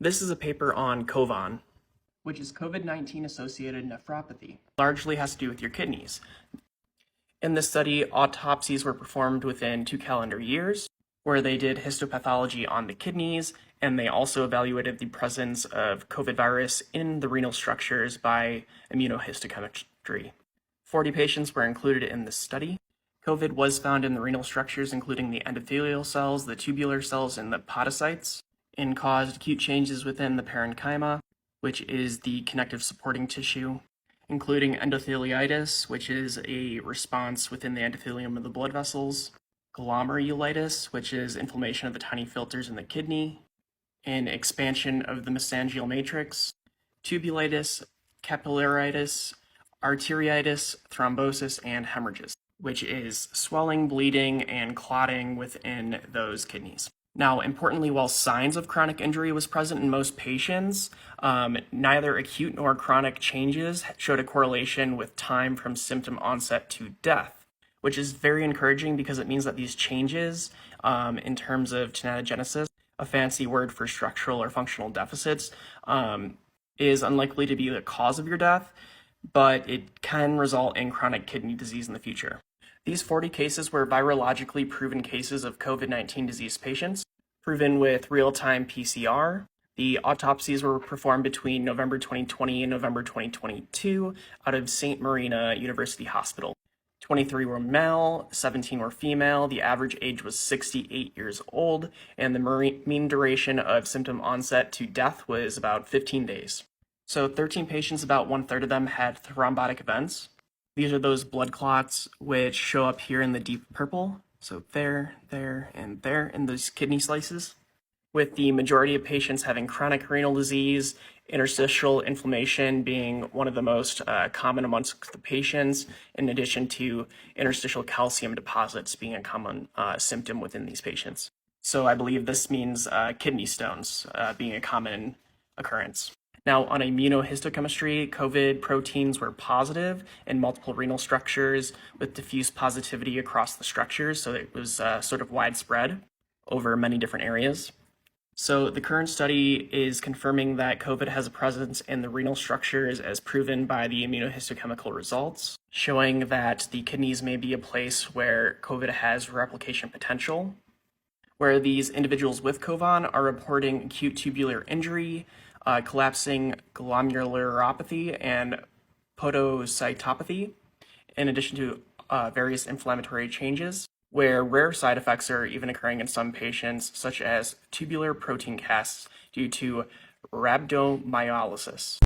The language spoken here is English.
This is a paper on COVAN, which is COVID-19 associated nephropathy. Largely has to do with your kidneys. In this study, autopsies were performed within 2 calendar years, where they did histopathology on the kidneys, and they also evaluated the presence of COVID virus in the renal structures by immunohistochemistry. 40 patients were included in this study. COVID was found in the renal structures, including the endothelial cells, the tubular cells, and the podocytes, and caused acute changes within the parenchyma, which is the connective supporting tissue, including endotheliitis, which is a response within the endothelium of the blood vessels, glomerulitis, which is inflammation of the tiny filters in the kidney, and expansion of the mesangial matrix, tubulitis, capillaritis, arteriitis, thrombosis, and hemorrhages, which is swelling, bleeding, and clotting within those kidneys. Now, importantly, while signs of chronic injury was present in most patients, neither acute nor chronic changes showed a correlation with time from symptom onset to death, which is very encouraging because it means that these changes, in terms of tenatogenesis, a fancy word for structural or functional deficits, is unlikely to be the cause of your death, but it can result in chronic kidney disease in the future. These 40 cases were virologically proven cases of COVID-19 disease patients, proven with real-time PCR. The autopsies were performed between November 2020 and November 2022 out of St. Marina University Hospital. 23 were male, 17 were female, the average age was 68 years old, and the mean duration of symptom onset to death was about 15 days. So 13 patients, about 1/3 of them had thrombotic events. These are those blood clots which show up here in the deep purple. So there, and there in those kidney slices. With the majority of patients having chronic renal disease, interstitial inflammation being one of the most common amongst the patients, in addition to interstitial calcium deposits being a common symptom within these patients. So I believe this means kidney stones being a common occurrence. Now, on immunohistochemistry, COVID proteins were positive in multiple renal structures with diffuse positivity across the structures, so it was sort of widespread over many different areas. So the current study is confirming that COVID has a presence in the renal structures as proven by the immunohistochemical results, showing that the kidneys may be a place where COVID has replication potential, where these individuals with COVAN are reporting acute tubular injury, collapsing glomerulopathy, and podocytopathy, in addition to various inflammatory changes, where rare side effects are even occurring in some patients, such as tubular protein casts due to rhabdomyolysis.